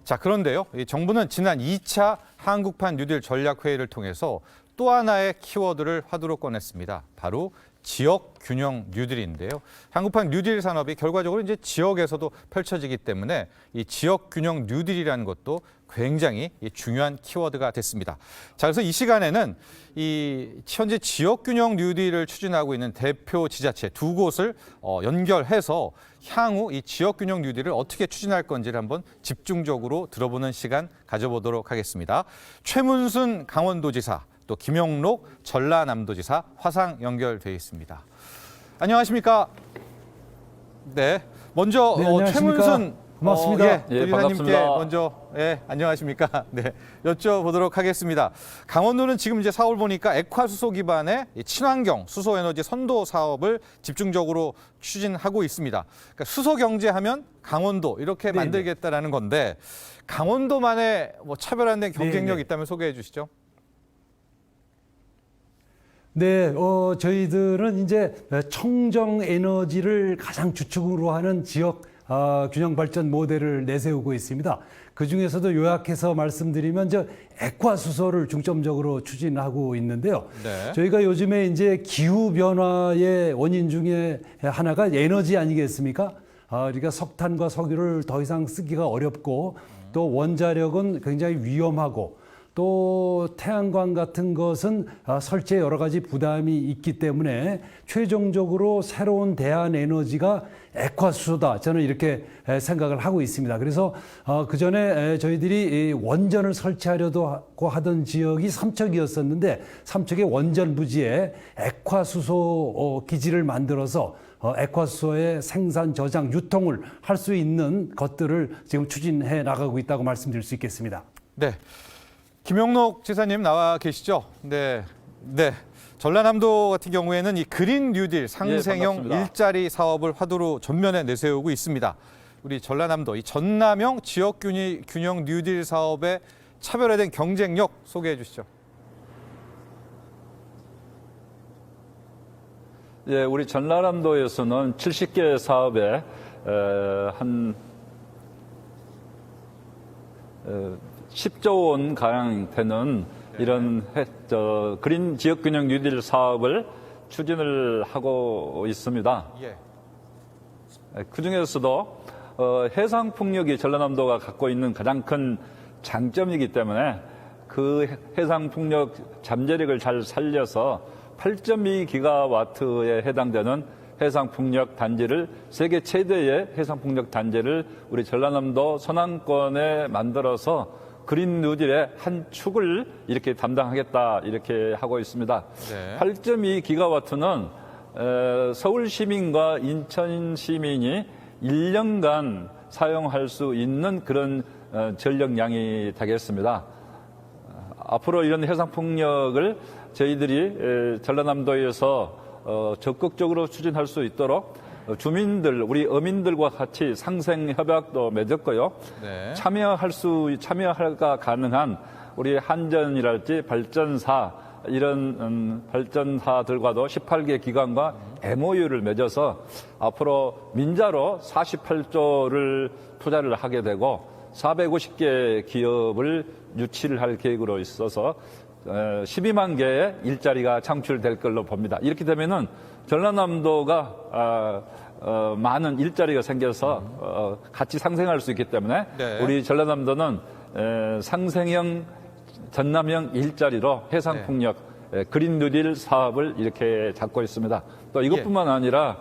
자, 그런데요. 이 정부는 지난 2차 한국판 뉴딜 전략회의를 통해서 또 하나의 키워드를 화두로 꺼냈습니다. 바로 지역 균형 뉴딜인데요. 한국판 뉴딜 산업이 결과적으로 이제 지역에서도 펼쳐지기 때문에 이 지역 균형 뉴딜이라는 것도 굉장히 중요한 키워드가 됐습니다. 자, 그래서 이 시간에는 이 현재 지역 균형 뉴딜을 추진하고 있는 대표 지자체 두 곳을 연결해서 향후 이 지역 균형 뉴딜을 어떻게 추진할 건지를 한번 집중적으로 들어보는 시간 가져보도록 하겠습니다. 최문순 강원도지사, 또 김영록 전라남도지사 화상 연결돼 있습니다. 안녕하십니까? 네, 먼저 최문순 고맙습니다. 도지사님께 먼저 안녕하십니까? 네, 여쭤보도록 하겠습니다. 강원도는 지금 이제 사월 보니까 액화수소 기반의 친환경 수소에너지 선도 사업을 집중적으로 추진하고 있습니다. 그러니까 수소 경제하면 강원도 이렇게 만들겠다라는 건데 강원도만의 차별화된 경쟁력이 있다면 소개해 주시죠. 네, 저희들은 이제 청정 에너지를 가장 주축으로 하는 지역 균형 발전 모델을 내세우고 있습니다. 그 중에서도 요약해서 말씀드리면 액화수소를 중점적으로 추진하고 있는데요. 네. 저희가 요즘에 이제 기후 변화의 원인 중에 하나가 에너지 아니겠습니까? 그러니까 석탄과 석유를 더 이상 쓰기가 어렵고 또 원자력은 굉장히 위험하고 또 태양광 같은 것은 설치에 여러 가지 부담이 있기 때문에 최종적으로 새로운 대안 에너지가 액화수소다. 저는 이렇게 생각을 하고 있습니다. 그래서 그 전에 저희들이 원전을 설치하려고 하던 지역이 삼척이었었는데 삼척의 원전 부지에 액화수소 기지를 만들어서 액화수소의 생산, 저장, 유통을 할 수 있는 것들을 지금 추진해 나가고 있다고 말씀드릴 수 있겠습니다. 네. 김영록 지사님 나와 계시죠? 네. 전라남도 같은 경우에는 이 그린 뉴딜 상생형 일자리 사업을 화두로 전면에 내세우고 있습니다. 우리 전라남도 이 전남형 지역 균형 뉴딜 사업의 차별화된 경쟁력 소개해 주시죠. 예, 우리 전라남도에서는 70개 사업에 한 10조 원 가량 되는 이런 그린 지역균형 뉴딜 사업을 추진을 하고 있습니다. 예. 그 중에서도 해상풍력이 전라남도가 갖고 있는 가장 큰 장점이기 때문에 그 해상풍력 잠재력을 잘 살려서 8.2기가와트에 해당되는 해상풍력 단지를 세계 최대의 해상풍력 단지를 우리 전라남도 서남권에 만들어서 그린 뉴딜의 한 축을 이렇게 담당하겠다 이렇게 하고 있습니다. 네. 8.2기가와트는 서울 시민과 인천 시민이 1년간 사용할 수 있는 그런 전력량이 되겠습니다. 앞으로 이런 해상풍력을 저희들이 전라남도에서 적극적으로 추진할 수 있도록 주민들, 우리 어민들과 같이 상생 협약도 맺었고요. 네. 참여가 가능한 우리 한전이랄지 발전사 이런 발전사들과도 18개 기관과 MOU를 맺어서 앞으로 민자로 48조를 투자를 하게 되고 450개 기업을 유치를 할 계획으로 있어서 12만 개의 일자리가 창출될 걸로 봅니다. 이렇게 되면은 전라남도가 많은 일자리가 생겨서 같이 상생할 수 있기 때문에 우리 전라남도는 상생형 전남형 일자리로 해상풍력 그린 뉴딜 사업을 이렇게 잡고 있습니다. 또 이것뿐만 아니라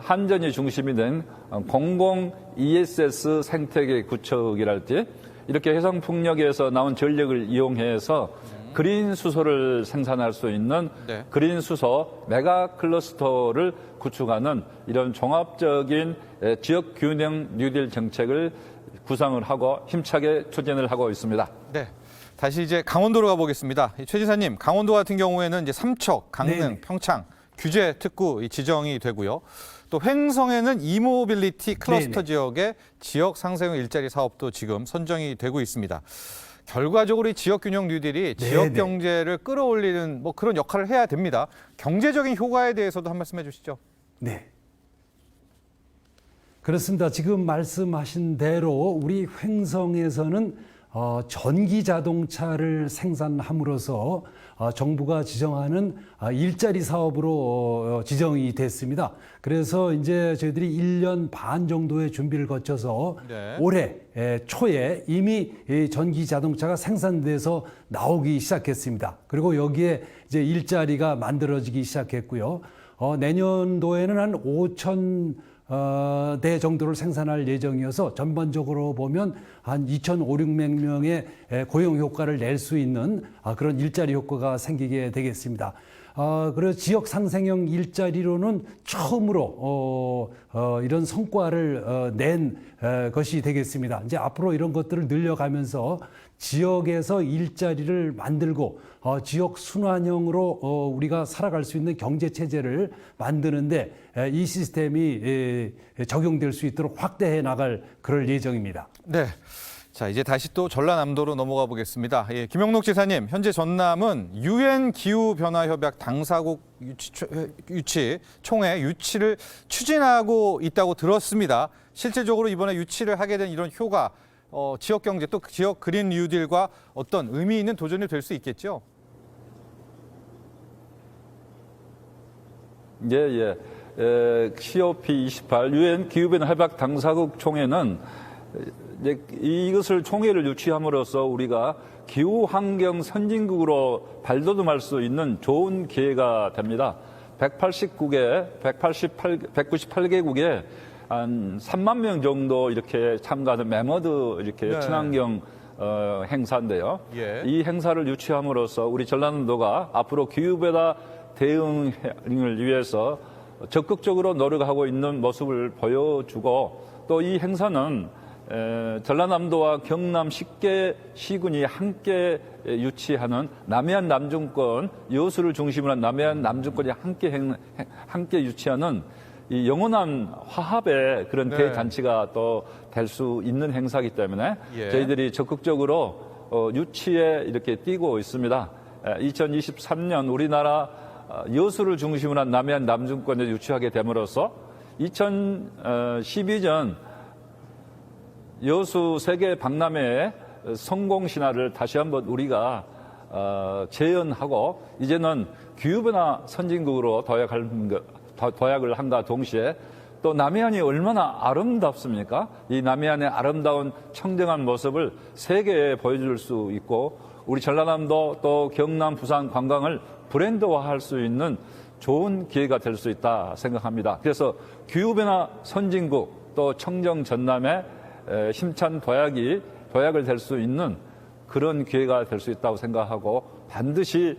한전이 중심이 된 공공 ESS 생태계 구축이랄지 이렇게 해상풍력에서 나온 전력을 이용해서 그린 수소를 생산할 수 있는 그린 수소 메가 클러스터를 구축하는 이런 종합적인 지역 균형 뉴딜 정책을 구상을 하고 힘차게 추진을 하고 있습니다. 네. 다시 이제 강원도로 가보겠습니다. 최 지사님, 강원도 같은 경우에는 이제 삼척, 강릉, 평창 규제 특구 지정이 되고요. 또 횡성에는 이모빌리티 클러스터 지역의 지역 상생형 일자리 사업도 지금 선정이 되고 있습니다. 결과적으로 이 지역 균형 뉴딜이 지역 경제를 끌어올리는 그런 역할을 해야 됩니다. 경제적인 효과에 대해서도 한 말씀 해주시죠. 네. 그렇습니다. 지금 말씀하신 대로 우리 횡성에서는 전기 자동차를 생산함으로써 정부가 지정하는 일자리 사업으로 지정이 됐습니다. 그래서 이제 저희들이 1년 반 정도의 준비를 거쳐서 네. 올해 초에 이미 전기 자동차가 생산돼서 나오기 시작했습니다. 그리고 여기에 이제 일자리가 만들어지기 시작했고요. 내년도에는 한 5천 대 정도를 생산할 예정이어서 전반적으로 보면 한 2,500~600명의 고용 효과를 낼 수 있는 그런 일자리 효과가 생기게 되겠습니다. 그래서 지역 상생형 일자리로는 처음으로 이런 성과를 낸 것이 되겠습니다. 이제 앞으로 이런 것들을 늘려가면서 지역에서 일자리를 만들고 지역 순환형으로 우리가 살아갈 수 있는 경제 체제를 만드는데 이 시스템이 적용될 수 있도록 확대해 나갈 그럴 예정입니다. 네. 자, 이제 다시 또 전라남도로 넘어가 보겠습니다. 예, 김영록 지사님, 현재 전남은 UN 기후변화협약 당사국 총회 유치를 추진하고 있다고 들었습니다. 실질적으로 이번에 유치를 하게 된 이런 효과, 지역 경제 또 지역 그린 뉴딜과 어떤 의미 있는 도전이 될 수 있겠죠? 예. COP28 UN 기후변화협약 당사국 총회는 이제 이것을 총회를 유치함으로써 우리가 기후 환경 선진국으로 발돋움할 수 있는 좋은 기회가 됩니다. 198개국에 한 3만 명 정도 이렇게 참가하는 메머드 이렇게 네. 친환경 행사인데요. 예. 이 행사를 유치함으로써 우리 전라남도가 앞으로 기후변화 대응을 위해서 적극적으로 노력하고 있는 모습을 보여주고 또 이 행사는 전라남도와 경남 10개 시군이 함께 유치하는 남해안 남중권 여수를 중심으로 한 남해안 남중권이 함께 유치하는 이 영원한 화합의 그런 네. 대잔치가 또 될 수 있는 행사이기 때문에 예. 저희들이 적극적으로 유치에 이렇게 뛰고 있습니다. 2023년 우리나라 여수를 중심으로 한 남해안 남중권에 유치하게 됨으로써 2012년 여수 세계 박람회의 성공 신화를 다시 한번 우리가 재현하고 이제는 기후변화 선진국으로 도약을 한과 동시에 또 남해안이 얼마나 아름답습니까? 이 남해안의 아름다운 청정한 모습을 세계에 보여줄 수 있고 우리 전라남도 또 경남 부산 관광을 브랜드화할 수 있는 좋은 기회가 될 수 있다 생각합니다. 그래서 기후변화 선진국 또 청정 전남의 힘찬 도약을 될 수 있는 그런 기회가 될 수 있다고 생각하고 반드시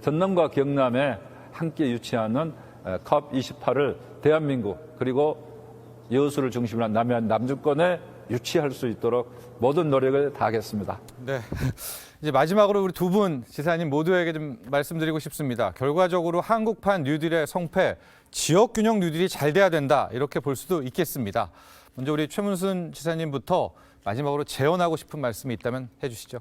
전남과 경남에 함께 유치하는 COP28을 대한민국 그리고 여수를 중심으로 한 남해안 남중권에 유치할 수 있도록 모든 노력을 다하겠습니다. 네. 이제 마지막으로 우리 두 분 지사님 모두에게 좀 말씀드리고 싶습니다. 결과적으로 한국판 뉴딜의 성패, 지역 균형 뉴딜이 잘 돼야 된다 이렇게 볼 수도 있겠습니다. 먼저 우리 최문순 지사님부터 마지막으로 제언하고 싶은 말씀이 있다면 해주시죠.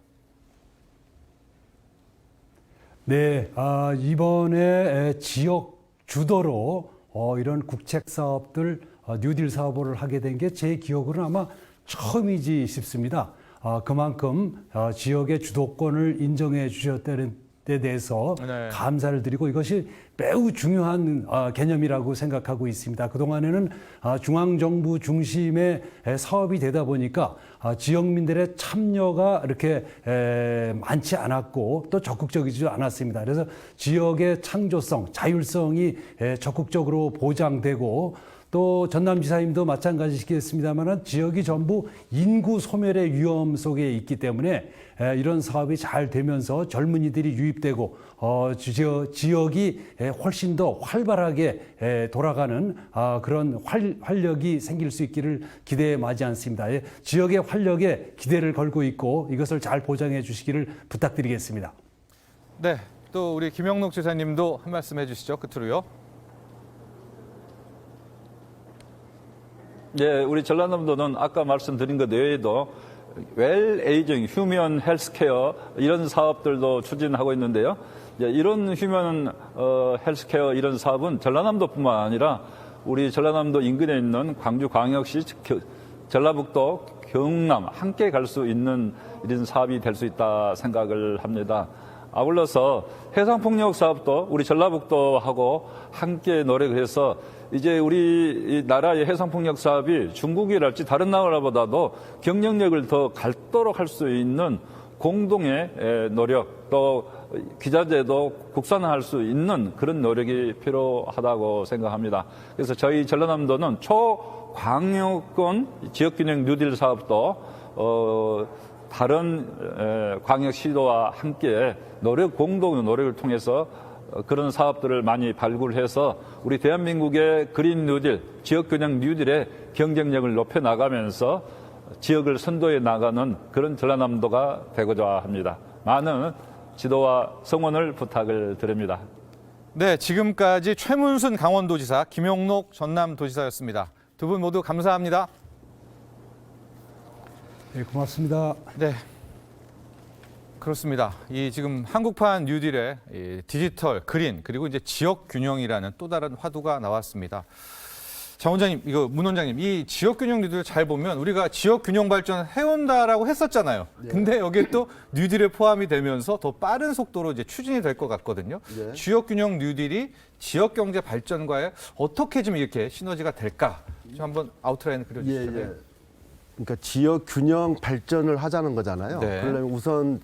네, 이번에 지역 주도로 이런 국책 사업들, 뉴딜 사업을 하게 된 게 제 기억으로는 아마 처음이지 싶습니다. 그만큼 지역의 주도권을 인정해 주셨다는 데 대해서 네. 감사를 드리고 이것이 매우 중요한 개념이라고 생각하고 있습니다. 그동안에는 중앙정부 중심의 사업이 되다 보니까 지역민들의 참여가 이렇게 많지 않았고 또 적극적이지 않았습니다. 그래서 지역의 창조성, 자율성이 적극적으로 보장되고 또 전남지사님도 마찬가지시겠습니다만 지역이 전부 인구 소멸의 위험 속에 있기 때문에 이런 사업이 잘 되면서 젊은이들이 유입되고 지역이 훨씬 더 활발하게 돌아가는 그런 활력이 생길 수 있기를 기대에 마지 않습니다. 지역의 활력에 기대를 걸고 있고 이것을 잘 보장해 주시기를 부탁드리겠습니다. 네, 또 우리 김영록 지사님도 한 말씀 해주시죠. 끝으로요. 네, 우리 전라남도는 아까 말씀드린 것 외에도 웰 에이징, 휴먼 헬스케어 이런 사업들도 추진하고 있는데요. 이런 휴먼 헬스케어 이런 사업은 전라남도뿐만 아니라 우리 전라남도 인근에 있는 광주광역시, 전라북도, 경남 함께 갈 수 있는 이런 사업이 될 수 있다 생각을 합니다. 아울러서 해상폭력 사업도 우리 전라북도하고 함께 노력을 해서 이제 우리 나라의 해상폭력 사업이 중국이랄지 다른 나라보다도 경쟁력을 더 갖도록 할 수 있는 공동의 노력, 또 기자재도 국산화할 수 있는 그런 노력이 필요하다고 생각합니다. 그래서 저희 전라남도는 초광역권 지역균형 뉴딜 사업도 다른 광역시도와 함께 공동의 노력을 통해서 그런 사업들을 많이 발굴해서 우리 대한민국의 그린 뉴딜, 지역균형 뉴딜의 경쟁력을 높여나가면서 지역을 선도해 나가는 그런 전라남도가 되고자 합니다. 많은 지도와 성원을 부탁을 드립니다. 네, 지금까지 최문순 강원도지사, 김용록 전남도지사였습니다. 두 분 모두 감사합니다. 네, 고맙습니다. 네, 그렇습니다. 이 지금 한국판 뉴딜의 이 디지털, 그린, 그리고 이제 지역 균형이라는 또 다른 화두가 나왔습니다. 장 원장님, 문 원장님, 이 지역 균형 뉴딜 잘 보면 우리가 지역 균형 발전 해온다라고 했었잖아요. 근데 여기에 또 뉴딜에 포함이 되면서 더 빠른 속도로 이제 추진이 될 것 같거든요. 지역 균형 뉴딜이 지역 경제 발전과에 어떻게 좀 이렇게 시너지가 될까? 좀 한번 아웃라인을 그려주시죠. 그러니까 지역 균형 발전을 하자는 거잖아요. 네. 그러려면 우선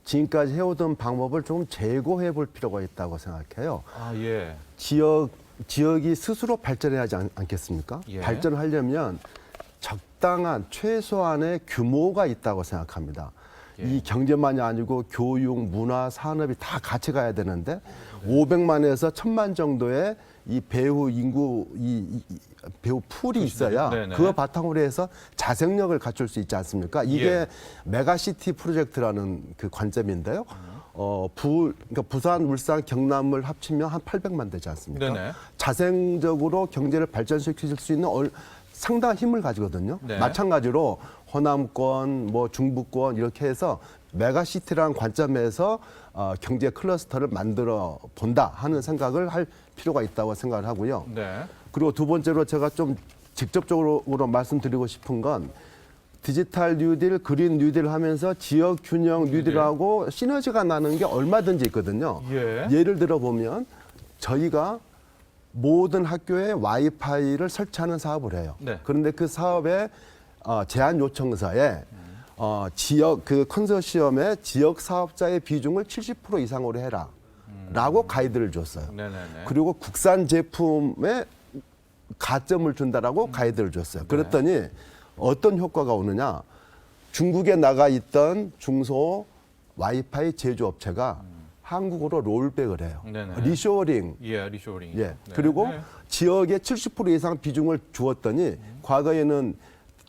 지금까지 해오던 방법을 좀 재고해 볼 필요가 있다고 생각해요. 아, 예. 지역이 스스로 발전해야 하지 않겠습니까? 예. 발전을 하려면 적당한 최소한의 규모가 있다고 생각합니다. 예. 이 경제만이 아니고 교육, 문화, 산업이 다 같이 가야 되는데 500만에서 1000만 정도의 이 배후 인구, 배후 풀이 있어야 네네. 그거 바탕으로 해서 자생력을 갖출 수 있지 않습니까? 이게 예. 메가시티 프로젝트라는 그 관점인데요. 그러니까 부산, 울산, 경남을 합치면 한 800만 되지 않습니까? 네네. 자생적으로 경제를 발전시킬 수 있는 상당한 힘을 가지거든요. 네. 마찬가지로 호남권, 뭐 중부권 이렇게 해서 메가시티라는 관점에서 경제 클러스터를 만들어 본다 하는 생각을 할 필요가 있다고 생각을 하고요. 네. 그리고 두 번째로 제가 좀 직접적으로 말씀드리고 싶은 건 디지털 뉴딜, 그린 뉴딜 하면서 지역 균형 뉴딜하고 시너지가 나는 게 얼마든지 있거든요. 예. 예를 들어 보면 저희가 모든 학교에 와이파이를 설치하는 사업을 해요. 네. 그런데 그 사업의 제안 요청서에 지역 그 컨소시엄의 지역 사업자의 비중을 70% 이상으로 해라라고 가이드를 줬어요. 네네네. 그리고 국산 제품에 가점을 준다라고 가이드를 줬어요. 그랬더니 어떤 효과가 오느냐? 중국에 나가 있던 중소 와이파이 제조업체가 한국으로 롤백을 해요. 네네. 리쇼어링. 예, 리쇼링. 예. 네. 그리고 지역에 70% 이상 비중을 주었더니 과거에는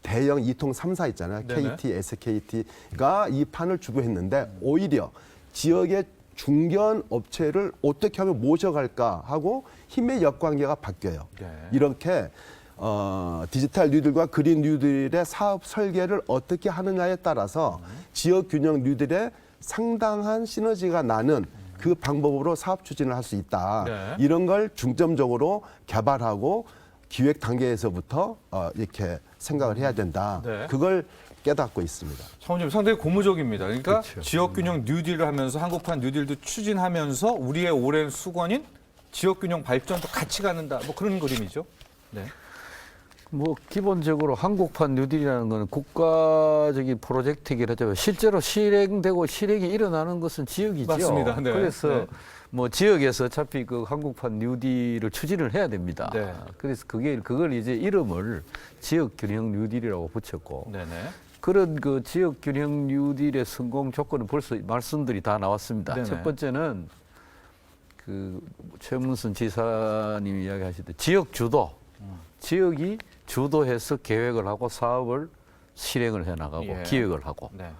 대형 이통 3사 있잖아요. 네네. KT, SKT가 이 판을 주고 했는데 오히려 지역의 중견 업체를 어떻게 하면 모셔갈까 하고 힘의 역관계가 바뀌어요. 네. 이렇게 디지털 뉴딜과 그린 뉴딜의 사업 설계를 어떻게 하느냐에 따라서 지역 균형 뉴딜에 상당한 시너지가 나는 그 방법으로 사업 추진을 할 수 있다. 네. 이런 걸 중점적으로 개발하고 기획 단계에서부터 이렇게 생각을 해야 된다. 네. 그걸 깨닫고 있습니다. 장원님 상당히 고무적입니다. 그러니까 그렇죠. 지역균형 뉴딜을 하면서 한국판 뉴딜도 추진하면서 우리의 오랜 수건인 지역균형 발전도 같이 가는다. 뭐 그런 그림이죠. 네. 뭐 기본적으로 한국판 뉴딜이라는 것은 국가적인 프로젝트이긴 하지만 실제로 실행되고 실행이 일어나는 것은 지역이죠. 맞습니다. 네. 그래서 네. 뭐 지역에서 어차피 그 한국판 뉴딜을 추진을 해야 됩니다. 네. 그래서 그걸 이제 이름을 지역균형 뉴딜이라고 붙였고 네네. 그런 그 지역균형 뉴딜의 성공 조건은 벌써 말씀들이 다 나왔습니다. 네네. 첫 번째는 그 최문순 지사님이 이야기하시듯 지역 주도, 지역이 주도해서 계획을 하고 사업을 실행을 해나가고 예. 기획을 하고 네.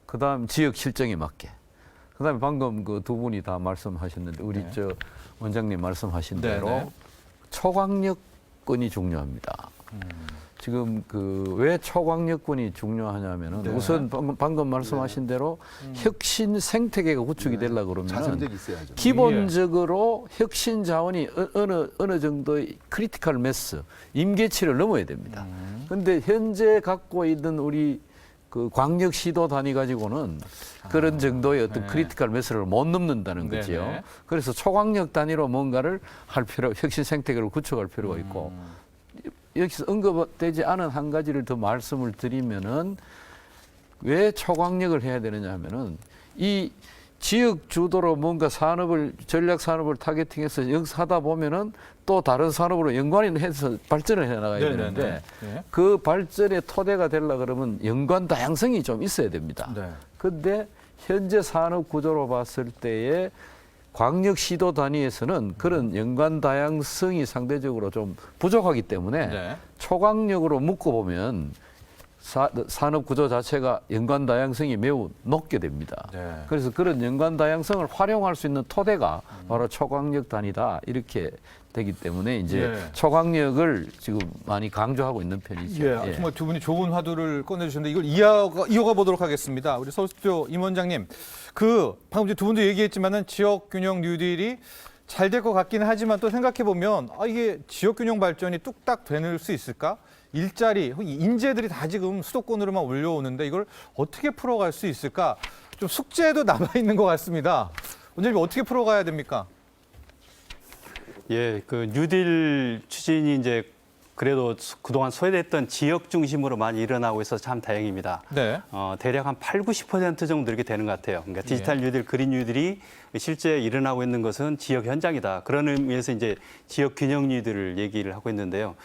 그다음 지역 실정에 맞게 그다음에 방금 그 두 분이 다 말씀하셨는데 우리 네. 저 원장님 말씀하신 네네. 대로 초강력권이 중요합니다. 지금 그 왜 초강력군이 중요하냐면은 네. 우선 방금 말씀하신 대로 혁신 생태계가 구축이 되려고 그러면 자산력이 있어야죠. 기본적으로 혁신 자원이 어느 정도의 크리티컬 매스, 임계치를 넘어야 됩니다. 근데 현재 갖고 있는 우리 그 광역 시도 단위 가지고는 그런 정도의 어떤 크리티컬 매스를 못 넘는다는 거지요. 네네. 그래서 초광역 단위로 뭔가를 할 필요, 혁신 생태계를 구축할 필요가 있고 여기서 언급되지 않은 한 가지를 더 말씀을 드리면은 왜 초광역을 해야 되느냐 하면은 이 지역 주도로 뭔가 산업을 전략 산업을 타겟팅해서 여기서 하다 보면은 또 다른 산업으로 연관해서 발전을 해 나가야 네네네. 되는데 네. 그 발전의 토대가 되려 그러면 연관 다양성이 좀 있어야 됩니다. 네. 근데 현재 산업 구조로 봤을 때에 광역 시도 단위에서는 그런 연관 다양성이 상대적으로 좀 부족하기 때문에 네. 초광역으로 묶어보면 산업 구조 자체가 연관 다양성이 매우 높게 됩니다. 네. 그래서 그런 연관 다양성을 활용할 수 있는 토대가 바로 초광역 단위다 이렇게 되기 때문에 이제 네. 초광역을 지금 많이 강조하고 있는 편이죠. 예, 정말 두 분이 좋은 화두를 꺼내주셨는데 이걸 이어가 보도록 하겠습니다. 우리 서울숲교 임 원장님, 방금 두 분도 얘기했지만은 지역 균형 뉴딜이 잘 될 것 같기는 하지만 또 생각해 보면 이게 지역 균형 발전이 뚝딱 되는 수 있을까? 일자리, 인재들이 다 지금 수도권으로만 올려오는데 이걸 어떻게 풀어갈 수 있을까? 좀 숙제도 남아 있는 것 같습니다. 원장님 어떻게 풀어가야 됩니까? 예, 그 뉴딜 추진이 이제 그래도 그동안 소외됐던 지역 중심으로 많이 일어나고 있어서 참 다행입니다. 네. 대략 한 80% 정도 이렇게 되는 것 같아요. 그러니까 디지털 뉴딜, 그린 뉴딜이 실제 일어나고 있는 것은 지역 현장이다. 그런 의미에서 이제 지역 균형 뉴딜을 얘기를 하고 있는데요.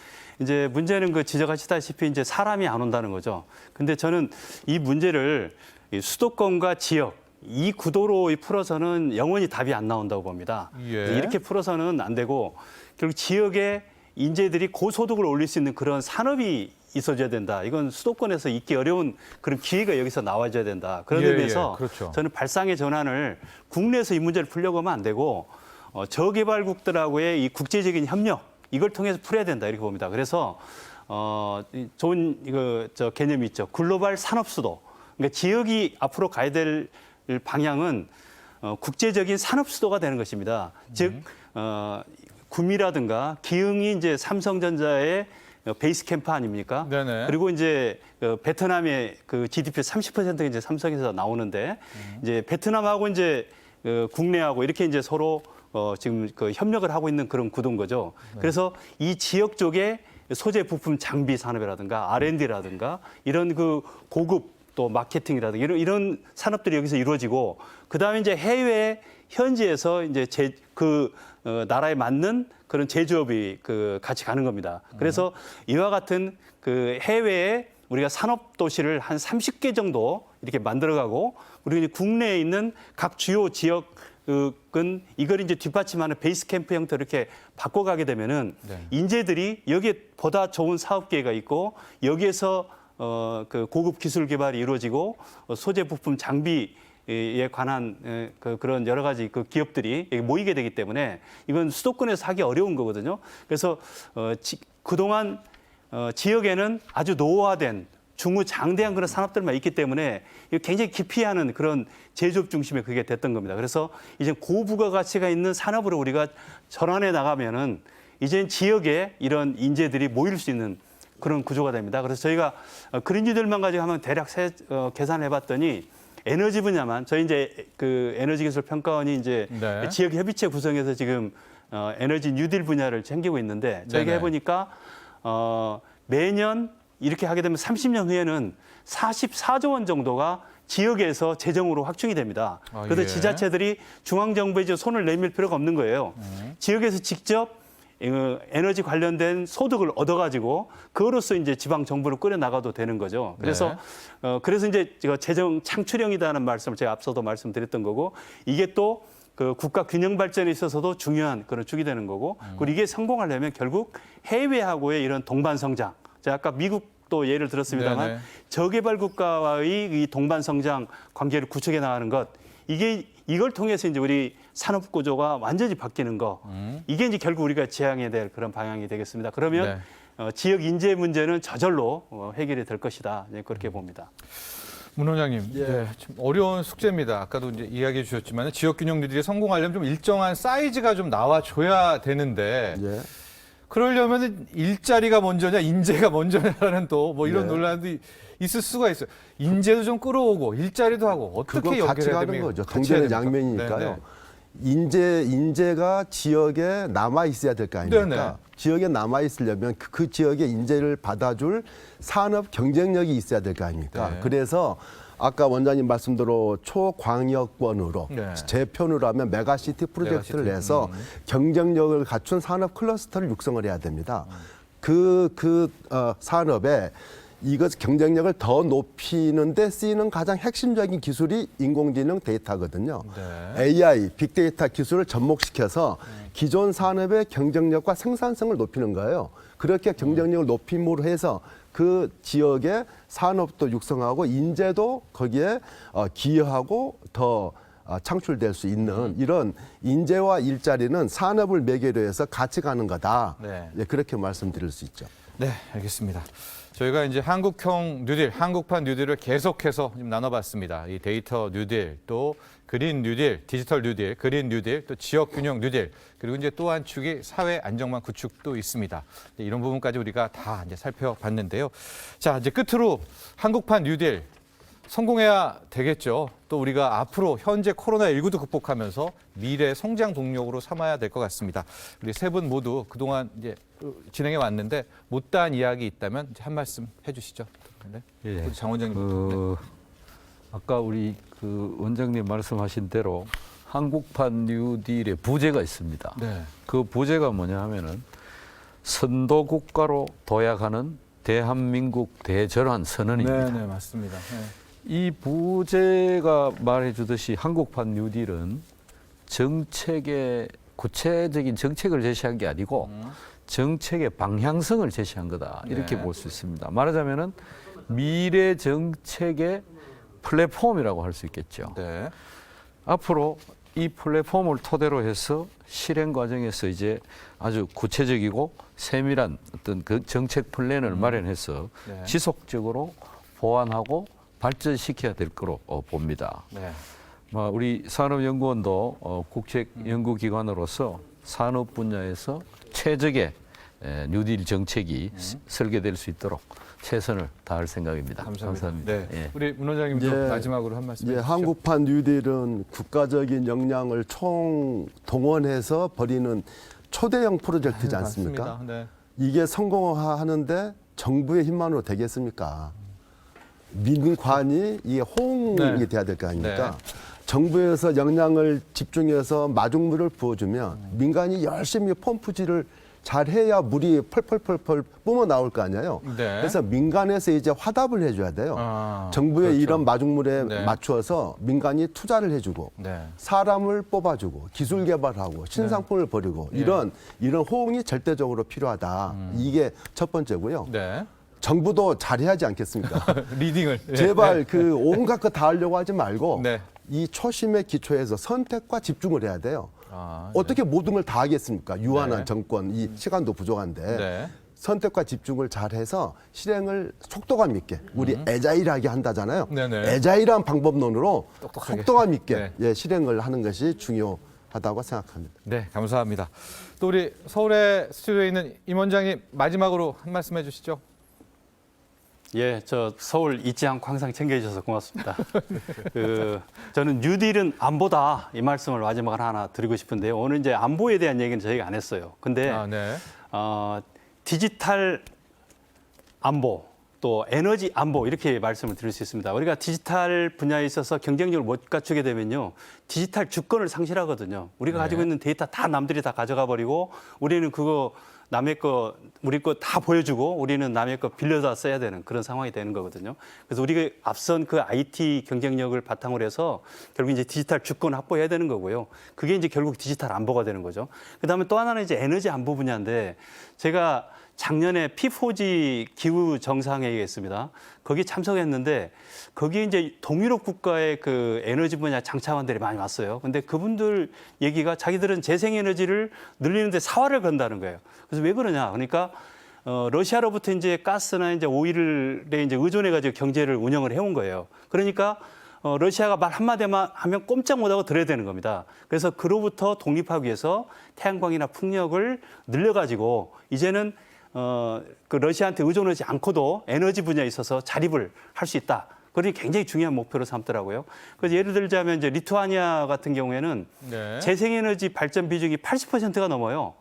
이제 문제는 그 지적하시다시피 이제 사람이 안 온다는 거죠. 근데 저는 이 문제를 수도권과 지역 이 구도로 풀어서는 영원히 답이 안 나온다고 봅니다. 예. 이렇게 풀어서는 안 되고 결국 지역의 인재들이 고소득을 올릴 수 있는 그런 산업이 있어줘야 된다. 이건 수도권에서 있기 어려운 그런 기회가 여기서 나와줘야 된다. 그런 예, 의미에서 예, 그렇죠. 저는 발상의 전환을 국내에서 이 문제를 풀려고 하면 안 되고 저개발국들하고의 이 국제적인 협력 이걸 통해서 풀어야 된다 이렇게 봅니다. 그래서 좋은 개념이 있죠. 글로벌 산업 수도. 그러니까 지역이 앞으로 가야 될 방향은 국제적인 산업 수도가 되는 것입니다. 즉 구미라든가 기흥이 이제 삼성전자의 베이스 캠프 아닙니까? 네네. 그리고 이제 베트남의 그 GDP 30%가 이제 삼성에서 나오는데 이제 베트남하고 이제 국내하고 이렇게 이제 서로 지금 그 협력을 하고 있는 그런 구도인 거죠. 그래서 이 지역 쪽에 소재 부품 장비 산업이라든가 R&D라든가 이런 그 고급 또 마케팅이라든가 이런 산업들이 여기서 이루어지고 그다음에 이제 해외 현지에서 이제 나라에 맞는 그런 제조업이 같이 가는 겁니다. 그래서 이와 같은 그 해외에 우리가 산업 도시를 한 30개 정도 이렇게 만들어가고 그리고 이제 국내에 있는 각 주요 지역은 이걸 이제 뒷받침하는 베이스 캠프 형태로 이렇게 바꿔가게 되면은 네. 인재들이 여기에 보다 좋은 사업 기회가 있고 여기에서 그 고급 기술 개발이 이루어지고 소재 부품 장비에 관한 그런 여러 가지 그 기업들이 여기 모이게 되기 때문에 이건 수도권에서 하기 어려운 거거든요. 그래서 그동안 지역에는 아주 노후화된 중후장대한 그런 산업들만 있기 때문에 굉장히 기피하는 그런 제조업 중심의 그게 됐던 겁니다. 그래서 이제 고부가가치가 있는 산업으로 우리가 전환해 나가면은 이제 지역에 이런 인재들이 모일 수 있는 그런 구조가 됩니다. 그래서 저희가 그린뉴딜만 가지고 한번 대략 계산을 해봤더니 에너지 분야만 저희 이제 그 에너지기술평가원이 이제 네. 지역 협의체 구성해서 지금 에너지 뉴딜 분야를 챙기고 있는데 저희가 네네. 해보니까 매년 이렇게 하게 되면 30년 후에는 44조 원 정도가 지역에서 재정으로 확충이 됩니다. 그래서 예. 지자체들이 중앙정부에 이제 손을 내밀 필요가 없는 거예요. 지역에서 직접 에너지 관련된 소득을 얻어가지고 그거로서 이제 지방 정부를 꾸려 나가도 되는 거죠. 그래서 그래서 이제 재정 창출형이라는 말씀을 제가 앞서도 말씀드렸던 거고 이게 또 그 국가 균형 발전에 있어서도 중요한 그런 축이 되는 거고 그리고 이게 성공하려면 결국 해외하고의 이런 동반 성장. 제가 아까 미국도 예를 들었습니다만 네네. 저개발 국가와의 이 동반 성장 관계를 구축해 나가는 것 이걸 통해서 이제 우리 산업 구조가 완전히 바뀌는 거 이게 이제 결국 우리가 지향해야 될 그런 방향이 되겠습니다. 그러면 지역 인재 문제는 저절로 해결이 될 것이다. 네, 그렇게 봅니다. 문 원장님, 좀 어려운 숙제입니다. 아까도 이제 이야기해 주셨지만 지역 균형 뉴딜이 성공하려면 좀 일정한 사이즈가 좀 나와줘야 되는데 예. 그러려면 일자리가 먼저냐 인재가 먼저냐라는 또 뭐 이런 네. 논란도 있을 수가 있어요. 인재도 좀 끌어오고 일자리도 하고 어떻게 그건 같이 연결해야 가는 됩니까? 거죠. 같이 해야 동전의 됩니까? 양면이니까요. 네네. 인재가 지역에 남아 있어야 될 거 아닙니까? 네네. 지역에 남아 있으려면 그 지역의 인재를 받아줄 산업 경쟁력이 있어야 될 거 아닙니까? 네. 그래서 아까 원장님 말씀대로 초광역권으로 네. 제 편으로 하면 메가시티 프로젝트를 메가시티. 내서 경쟁력을 갖춘 산업 클러스터를 육성을 해야 됩니다. 산업에 이것 경쟁력을 더 높이는 데 쓰이는 가장 핵심적인 기술이 인공지능 데이터거든요. 네. AI, 빅데이터 기술을 접목시켜서 기존 산업의 경쟁력과 생산성을 높이는 거예요. 그렇게 경쟁력을 높임으로 해서 그 지역의 산업도 육성하고 인재도 거기에 기여하고 더 창출될 수 있는 이런 인재와 일자리는 산업을 매개로 해서 같이 가는 거다. 네. 예, 그렇게 말씀드릴 수 있죠. 네, 알겠습니다. 저희가 이제 한국형 뉴딜, 한국판 뉴딜을 계속해서 좀 나눠봤습니다. 이 데이터 뉴딜, 또 그린 뉴딜, 디지털 뉴딜, 그린 뉴딜, 또 지역 균형 뉴딜, 그리고 이제 또 한 축이 사회 안정망 구축도 있습니다. 이런 부분까지 우리가 다 이제 살펴봤는데요. 자, 이제 끝으로 한국판 뉴딜 성공해야 되겠죠. 또 우리가 앞으로 현재 코로나19도 극복하면서 미래 성장 동력으로 삼아야 될 것 같습니다. 우리 세 분 모두 그동안 이제 진행해 왔는데 못다한 이야기 있다면 이제 한 말씀 해주시죠. 네. 예. 장 원장님. 아까 우리 그 원장님 말씀하신 대로 한국판 뉴딜의 부제가 있습니다. 네. 그 부제가 뭐냐 하면은 선도 국가로 도약하는 대한민국 대전환 선언입니다. 네, 맞습니다. 이 부제가 말해주듯이 한국판 뉴딜은 정책의 구체적인 정책을 제시한 게 아니고 정책의 방향성을 제시한 거다 이렇게 네. 볼 수 있습니다. 말하자면은 미래 정책의 플랫폼이라고 할 수 있겠죠. 네. 앞으로 이 플랫폼을 토대로 해서 실행 과정에서 이제 아주 구체적이고 세밀한 어떤 그 정책 플랜을 마련해서 네. 지속적으로 보완하고 발전시켜야 될 거로 봅니다. 네. 우리 산업연구원도 국책연구기관으로서 산업 분야에서 최적의 뉴딜 정책이 설계될 수 있도록 최선을 다할 생각입니다. 감사합니다. 네. 예. 우리 문 원장님도 예. 마지막으로 한 말씀 예, 해주시죠. 한국판 뉴딜은 국가적인 역량을 총 동원해서 벌이는 초대형 프로젝트지 않습니까? 맞습니다. 네. 이게 성공하는데 정부의 힘만으로 되겠습니까? 민관이 이게 호응이 네. 돼야 될 거 아닙니까? 네. 정부에서 역량을 집중해서 마중물을 부어주면 민간이 열심히 펌프질을 잘해야 물이 펄펄펄펄 뿜어 나올 거 아니에요. 네. 그래서 민간에서 이제 화답을 해줘야 돼요. 정부의 그렇죠. 이런 마중물에 네. 맞추어서 민간이 투자를 해주고 네. 사람을 뽑아주고 기술 개발하고 신상품을 벌이고 이런 호응이 절대적으로 필요하다. 이게 첫 번째고요. 네. 정부도 잘해야지 않겠습니까? 리딩을. 제발 그 온갖 거 다 하려고 하지 말고 네. 이 초심에 기초해서 선택과 집중을 해야 돼요. 네. 어떻게 모든 걸 다 하겠습니까? 유한한 네. 정권, 이 시간도 부족한데 네. 선택과 집중을 잘해서 실행을 속도감 있게 우리 애자일하게 한다잖아요. 네네. 애자일한 방법론으로 똑똑하게. 속도감 있게 네. 예, 실행을 하는 것이 중요하다고 생각합니다. 네, 감사합니다. 또 우리 서울의 스튜디오에 있는 임 원장님 마지막으로 한 말씀 해주시죠. 예, 저 서울 잊지 않고 항상 챙겨주셔서 고맙습니다. 저는 뉴딜은 안보다 이 말씀을 마지막으로 하나 드리고 싶은데요. 오늘 이제 안보에 대한 얘기는 저희가 안 했어요. 근데 네. 디지털 안보 또 에너지 안보 이렇게 말씀을 드릴 수 있습니다. 우리가 디지털 분야에 있어서 경쟁력을 못 갖추게 되면요. 디지털 주권을 상실하거든요. 우리가 네. 가지고 있는 데이터 다 남들이 다 가져가 버리고 우리는 그거 남의 거, 우리 거 다 보여주고 우리는 남의 거 빌려다 써야 되는 그런 상황이 되는 거거든요. 그래서 우리가 앞선 그 IT 경쟁력을 바탕으로 해서 결국 이제 디지털 주권 확보해야 되는 거고요. 그게 이제 결국 디지털 안보가 되는 거죠. 그 다음에 또 하나는 이제 에너지 안보 분야인데 제가 작년에 P4G 기후 정상회의가 있습니다. 거기 참석했는데 거기 이제 동유럽 국가의 그 에너지 분야 장차관들이 많이 왔어요. 근데 그분들 얘기가 자기들은 재생에너지를 늘리는데 사활을 건다는 거예요. 그래서 왜 그러냐? 그러니까 러시아로부터 이제 가스나 이제 오일에 이제 의존해가지고 경제를 운영을 해온 거예요. 그러니까 러시아가 말 한마디만 하면 꼼짝 못하고 들어야 되는 겁니다. 그래서 그로부터 독립하기 위해서 태양광이나 풍력을 늘려가지고 이제는 그 러시아한테 의존하지 않고도 에너지 분야에 있어서 자립을 할 수 있다. 그러니 굉장히 중요한 목표로 삼더라고요. 그래서 예를 들자면 이제 리투아니아 같은 경우에는 네. 재생에너지 발전 비중이 80%가 넘어요.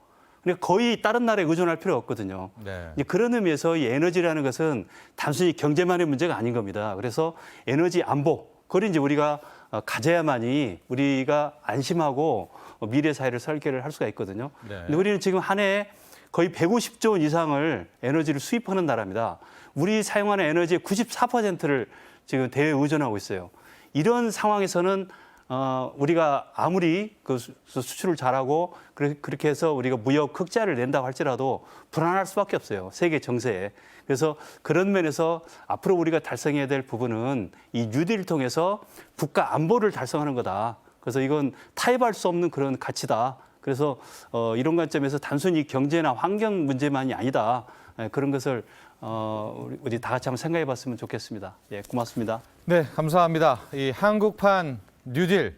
그러니까 거의 다른 나라에 의존할 필요가 없거든요. 네. 이제 그런 의미에서 이 에너지라는 것은 단순히 경제만의 문제가 아닌 겁니다. 그래서 에너지 안보, 그걸 이제 우리가 가져야만이 우리가 안심하고 미래 사회를 설계를 할 수가 있거든요. 네. 근데 우리는 지금 한 해에 거의 150조 원 이상을 에너지를 수입하는 나라입니다. 우리 사용하는 에너지의 94%를 지금 대의존하고 있어요. 이런 상황에서는 우리가 아무리 그 수출을 잘하고 그렇게 해서 우리가 무역 흑자를 낸다고 할지라도 불안할 수밖에 없어요. 세계 정세에. 그래서 그런 면에서 앞으로 우리가 달성해야 될 부분은 이 뉴딜을 통해서 국가 안보를 달성하는 거다. 그래서 이건 타협할 수 없는 그런 가치다. 그래서 이런 관점에서 단순히 경제나 환경 문제만이 아니다. 그런 것을 우리 다 같이 한번 생각해 봤으면 좋겠습니다. 예, 고맙습니다. 네, 감사합니다. 이 한국판 뉴딜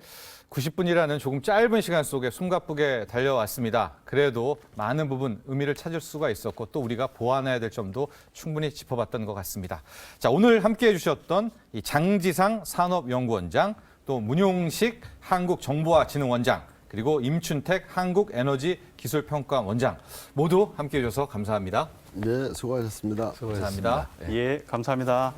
90분이라는 조금 짧은 시간 속에 숨가쁘게 달려왔습니다. 그래도 많은 부분 의미를 찾을 수가 있었고 또 우리가 보완해야 될 점도 충분히 짚어봤던 것 같습니다. 자, 오늘 함께해 주셨던 이 장지상 산업연구원장, 또 문용식 한국정보화진흥원장, 그리고 임춘택 한국에너지기술평가원장 모두 함께해 주셔서 감사합니다. 네, 수고하셨습니다. 감사합니다. 예, 감사합니다.